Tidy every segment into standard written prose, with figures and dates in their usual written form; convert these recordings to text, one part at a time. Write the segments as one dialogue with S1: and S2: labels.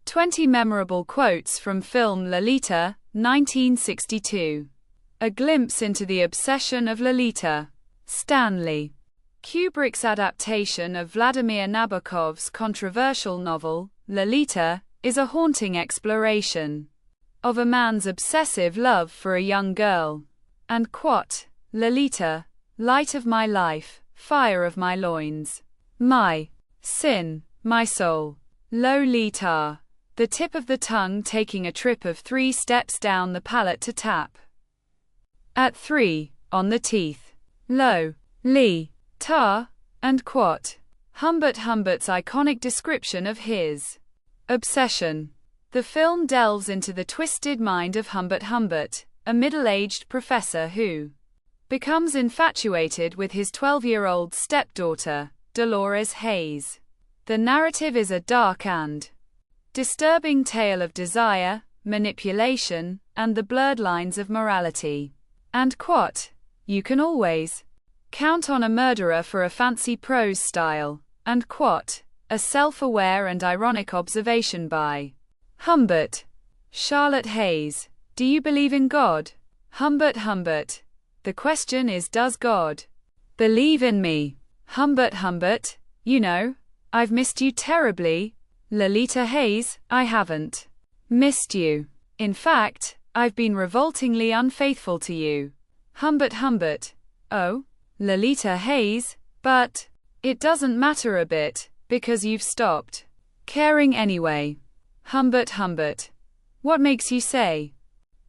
S1: 20 memorable quotes from film Lolita, 1962. A glimpse into the obsession of Lolita. Stanley Kubrick's adaptation of Vladimir Nabokov's controversial novel, Lolita, is a haunting exploration of a man's obsessive love for a young girl. And quote, Lolita, light of my life, fire of my loins, my sin, my soul. Lolita, the tip of the tongue taking a trip of 3 steps down the palate to tap at 3, on the teeth. Tar, and quote. Humbert Humbert's iconic description of his obsession. The film delves into the twisted mind of Humbert Humbert, a middle-aged professor who becomes infatuated with his 12-year-old stepdaughter, Dolores Hayes. The narrative is a dark and disturbing tale of desire, manipulation, and the blurred lines of morality. And quote, you can always count on a murderer for a fancy prose style, and quote, a self-aware and ironic observation by Humbert. Charlotte Hayes, do you believe in God? Humbert, the question is, does God believe in me? Humbert, you know, I've missed you terribly. Lolita Hayes, I haven't missed you. In fact, I've been revoltingly unfaithful to you. Humbert, oh, Lolita Hayes, but it doesn't matter a bit, because you've stopped caring anyway. Humbert, what makes you say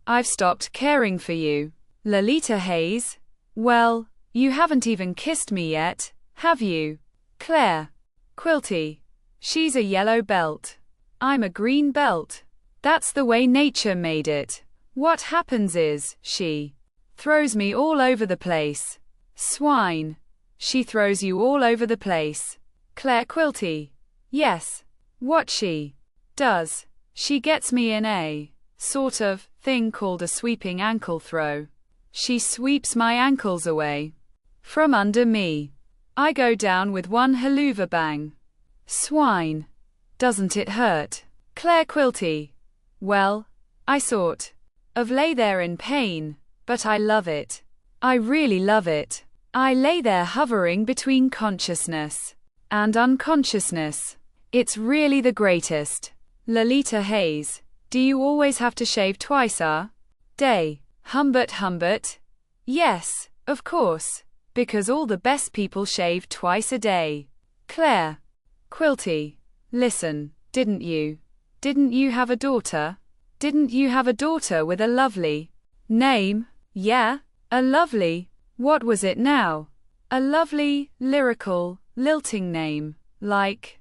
S1: I've stopped caring for you? Lolita Hayes, well, you haven't even kissed me yet, have you? Claire Quilty, she's a yellow belt. I'm a green belt. That's the way nature made it. What happens is, she throws me all over the place. Swine. She throws you all over the place. Claire Quilty, yes. What she does, she gets me in a sort of thing called a sweeping ankle throw. She sweeps my ankles away from under me. I go down with one haluva bang. Swine. Doesn't it hurt? Claire Quilty, well, I sort of lay there in pain, but I love it. I really love it. I lay there hovering between consciousness and unconsciousness. It's really the greatest. Lolita Hayes, do you always have to shave twice a day? Humbert, yes, of course, because all the best people shave twice a day. Claire Quilty, listen, didn't you have a daughter? Didn't you have a daughter with a lovely name? Yeah, a lovely, what was it now? A lovely, lyrical, lilting name, like,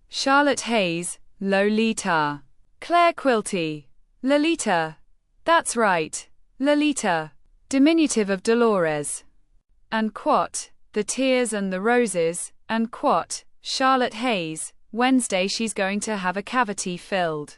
S1: Charlotte Hayes, Lolita. Claire Quilty, Lolita. That's right, Lolita. Diminutive of Dolores. And quote, the tears and the roses, and quote, Charlotte Hayes, Wednesday she's going to have a cavity filled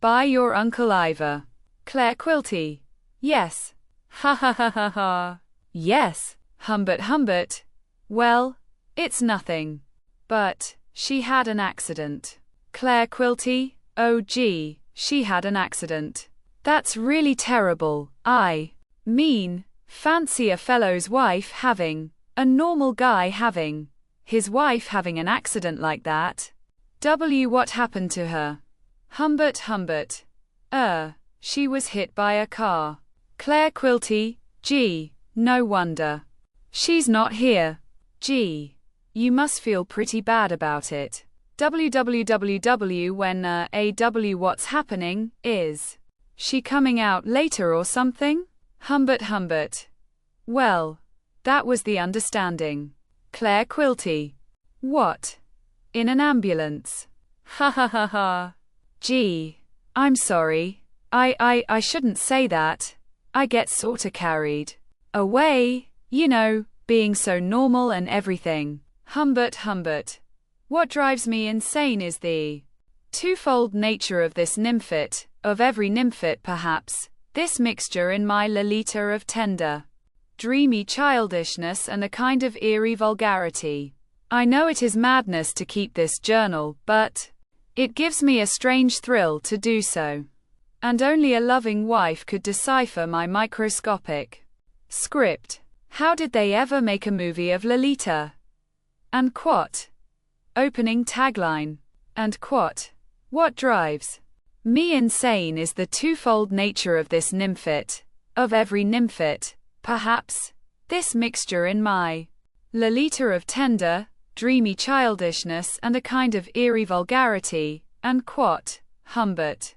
S1: by your Uncle Ivor. Claire Quilty, yes. Ha. Yes. Humbert, well, it's nothing. But she had an accident. Claire Quilty, oh gee, she had an accident. That's really terrible. I mean, fancy a fellow's wife having, a normal guy having, his wife having an accident like that. What happened to her? Humbert, she was hit by a car. Claire Quilty, gee, no wonder. She's not here. Gee, you must feel pretty bad about it. When what's happening, is she coming out later or something? Humbert, well, that was the understanding. Claire Quilty, what? In an ambulance? Ha. Gee, I'm sorry. I shouldn't say that. I get sorta carried away, you know, being so normal and everything. Humbert, what drives me insane is the twofold nature of this nymphette, of every nymphette perhaps, this mixture in my Lolita of tender, dreamy childishness and a kind of eerie vulgarity. I know it is madness to keep this journal, but It gives me a strange thrill to do so. And only a loving wife could decipher my microscopic script. How did they ever make a movie of Lolita? And quote. Opening tagline. And quote. What drives me insane is the twofold nature of this nymphette. Of every nymphette, perhaps, this mixture in my Lolita of tender, dreamy childishness and a kind of eerie vulgarity, and quote. Humbert.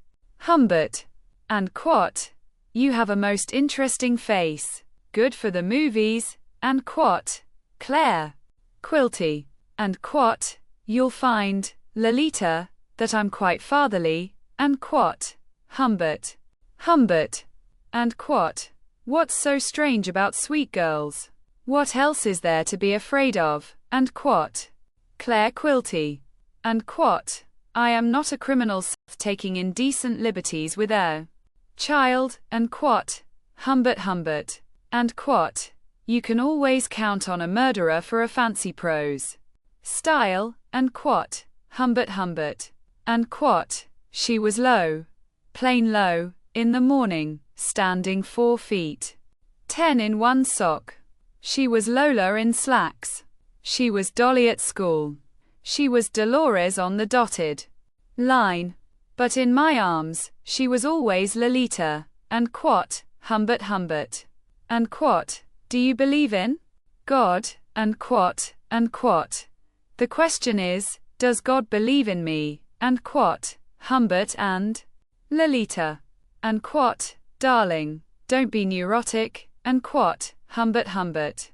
S1: And quote. You have a most interesting face. Good for the movies, and quote. Claire. Quilty. And quote. You'll find, Lolita, that I'm quite fatherly, and quote. Humbert. And quote. What's so strange about sweet girls? What else is there to be afraid of? And quote. Claire Quilty. And quote. I am not a criminal taking indecent liberties with a child, and quote. Humbert. And quote. You can always count on a murderer for a fancy prose style, and quote. Humbert. And quote. She was low, plain low, in the morning, standing 4 feet 10 in one sock. She was Lola in slacks. She was Dolly at school. She was Dolores on the dotted line. But in my arms, she was always Lolita, and quote. Humbert. And quote. Do you believe in God? And quote. The question is, does God believe in me? And quote. Humbert and Lolita. And quote. Darling, don't be neurotic, and quote. Humbert.